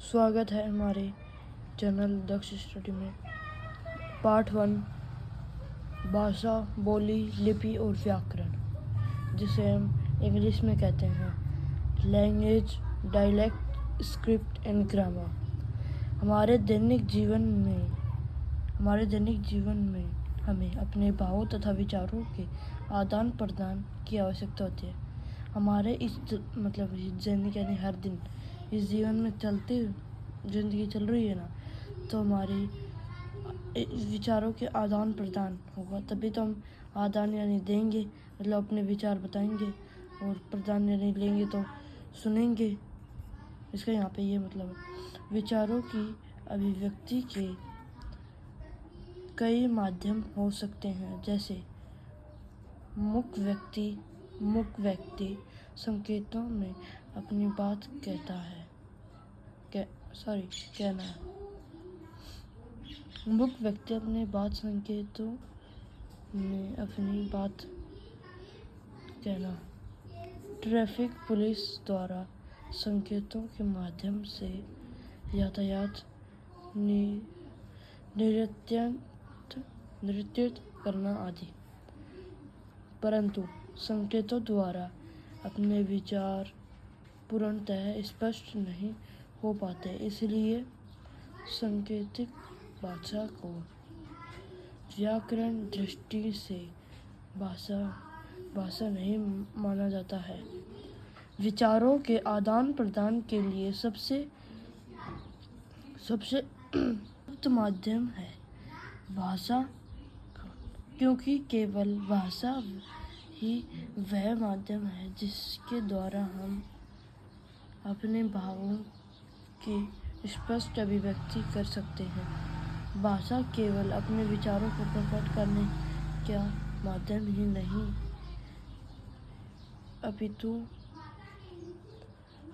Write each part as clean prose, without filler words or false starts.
स्वागत है हमारे चैनल दक्ष स्टडी में। पार्ट 1 भाषा, बोली, लिपि और व्याकरण, जिसे हम इंग्लिश में कहते हैं language, dialect, script and grammar. हमारे दैनिक जीवन में हमें अपने भावों तथा विचारों के आदान प्रदान की आवश्यकता होती है। हमारे दैनिक यानी हर दिन इस जीवन में ज़िंदगी चल रही है ना, तो हमारी विचारों के आदान प्रदान होगा, तभी तो हम आदान यानी देंगे, मतलब अपने विचार बताएंगे, और प्रदान यानी लेंगे तो सुनेंगे। इसका यहाँ पे ये मतलब है। विचारों की अभिव्यक्ति के कई माध्यम हो सकते हैं, जैसे मुख व्यक्ति संकेतों में अपनी बात कहना है। मुख व्यक्ति अपने बात संकेतों में अपनी बात कहना। ट्रैफिक पुलिस द्वारा संकेतों के माध्यम से यातायात नियंत्रित करना आदि। परंतु संकेतों द्वारा अपने विचार पूर्णतः स्पष्ट नहीं हो पाते, इसलिए सांकेतिक भाषा को व्याकरण दृष्टि से भाषा नहीं माना जाता है। विचारों के आदान प्रदान के लिए सबसे उपयुक्त माध्यम है भाषा, क्योंकि केवल भाषा ही वह माध्यम है जिसके द्वारा हम अपने भावों की स्पष्ट अभिव्यक्ति कर सकते हैं। भाषा केवल अपने विचारों को प्रकट करने का माध्यम ही नहीं,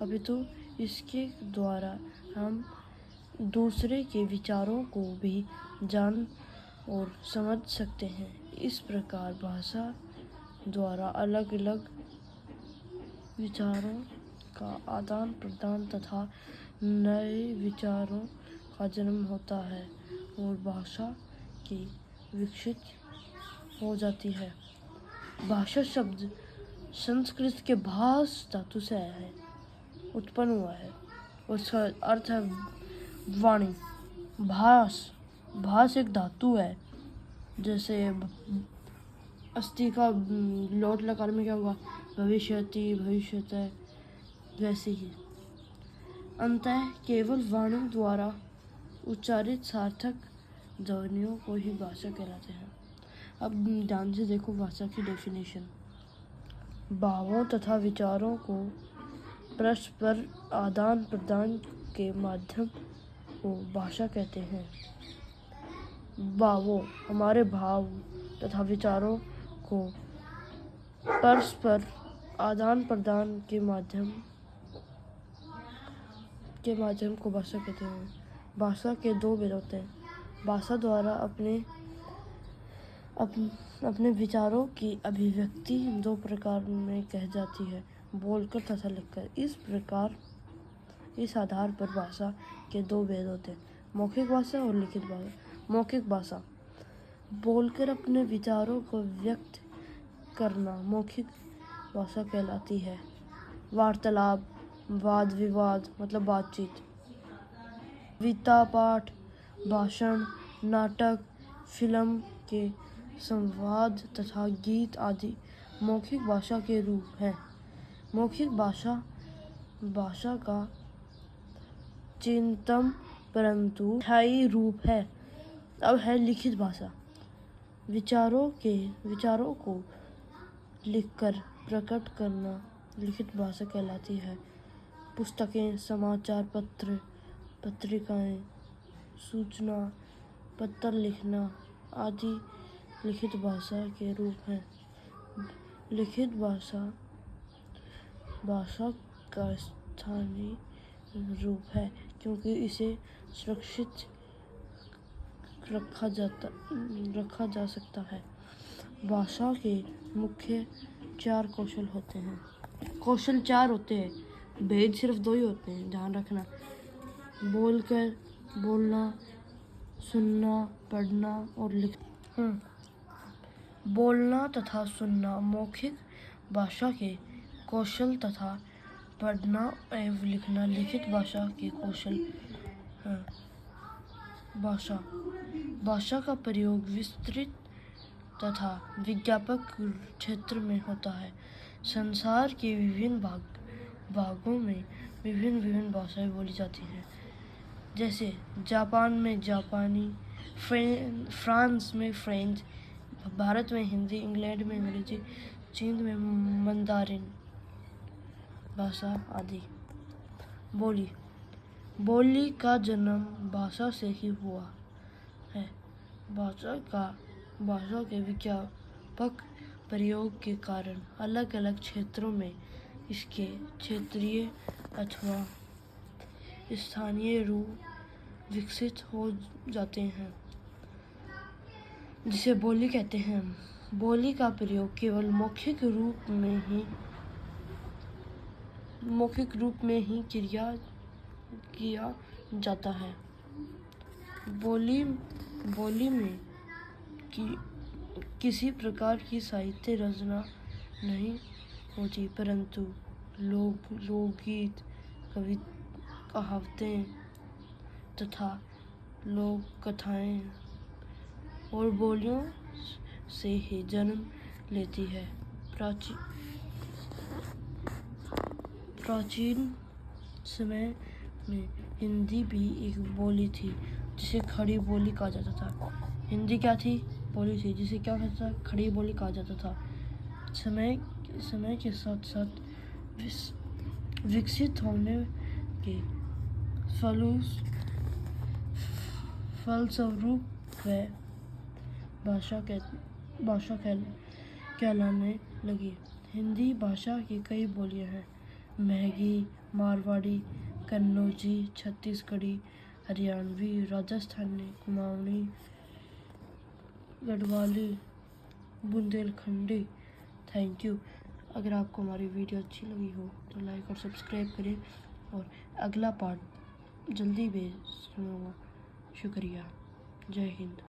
अपितु इसके द्वारा हम दूसरे के विचारों को भी जान और समझ सकते हैं। इस प्रकार भाषा द्वारा अलग अलग विचारों का आदान प्रदान तथा नए विचारों का जन्म होता है और भाषा की विकसित हो जाती है। भाषा शब्द संस्कृत के भास धातु से आया है, उत्पन्न हुआ है। उसका अर्थ है वाणी। भास एक धातु है। जैसे अस्थि का लोट लकार में क्या होगा, भविष्यति, भविष्यतः, वैसे ही अंततः केवल वाणी द्वारा उच्चारित सार्थक ध्वनियों को ही भाषा कहलाते हैं। अब ध्यान से देखो भाषा की डेफिनेशन। भावों तथा विचारों को परस्पर आदान प्रदान के माध्यम को भाषा कहते हैं। हमारे भाव तथा विचारों को परस्पर आदान प्रदान के माध्यम को भाषा कहते हैं। भाषा के दो भेद होते हैं। भाषा द्वारा अपने विचारों की अभिव्यक्ति दो प्रकार में कह जाती है, बोलकर तथा लिखकर। इस आधार पर भाषा के दो भेद होते हैं, मौखिक भाषा और लिखित भाषा। मौखिक भाषा बोलकर अपने विचारों को व्यक्त करना मौखिक भाषा कहलाती है। वार्तालाप, वाद विवाद मतलब बातचीत, कविता पाठ, भाषण, नाटक, फिल्म के संवाद तथा गीत आदि मौखिक भाषा के रूप हैं। मौखिक भाषा का चिंतन परंतु स्थायी रूप है। अब है लिखित भाषा। विचारों को लिखकर प्रकट करना लिखित भाषा कहलाती है। पुस्तकें, समाचार पत्र, पत्रिकाएं, सूचना पत्र लिखना आदि लिखित भाषा के रूप हैं। लिखित भाषा का स्थानीय रूप है, क्योंकि इसे सुरक्षित रखा जा सकता है। भाषा के मुख्य 4 कौशल होते हैं। भेद सिर्फ 2 ही होते हैं, ध्यान रखना। बोलकर, बोलना, सुनना, पढ़ना और लिखना। बोलना तथा सुनना मौखिक भाषा के कौशल तथा पढ़ना एवं लिखना लिखित भाषा के कौशल हैं। भाषा का प्रयोग विस्तृत तथा विज्ञापक क्षेत्र में होता है। संसार के विभिन्न भागों में विभिन्न भाषाएं बोली जाती हैं, जैसे जापान में जापानी, फ्रांस में फ्रेंच, भारत में हिंदी, इंग्लैंड में अंग्रेजी, चीन में मंदारिन भाषा आदि। बोली का जन्म भाषा से ही हुआ है। भाषा के व्यापक प्रयोग के कारण अलग अलग क्षेत्रों में इसके क्षेत्रीय अथवा स्थानीय रूप विकसित हो जाते हैं, जिसे बोली कहते हैं। बोली का प्रयोग केवल मौखिक रूप में ही किया जाता है। बोली में किसी प्रकार की साहित्य रचना नहीं होती, परंतु लोकगीत, कहावतें तथा लोक कथाएं और बोलियों से ही जन्म लेती है। प्राचीन समय में हिंदी भी एक बोली थी, जिसे खड़ी बोली कहा जाता था। हिंदी क्या थी? बोली थी, जिसे क्या कहता था? खड़ी बोली कहा जाता था। समय के साथ साथ विकसित होने के फलस्वरूप वह भाषा कहलाने लगी। हिंदी भाषा की कई बोलियां हैं। Maggi, Marwari, Kannauji, Chhattisgarhi, Haryanvi, Rajasthani, Kumaoni, Garhwali, Bundelkhandi. Thank you. अगर आपको हमारी वीडियो अच्छी लगी हो तो लाइक और सब्सक्राइब करें और अगला पार्ट जल्दी भेज दूँगा। शुक्रिया। जय हिंद।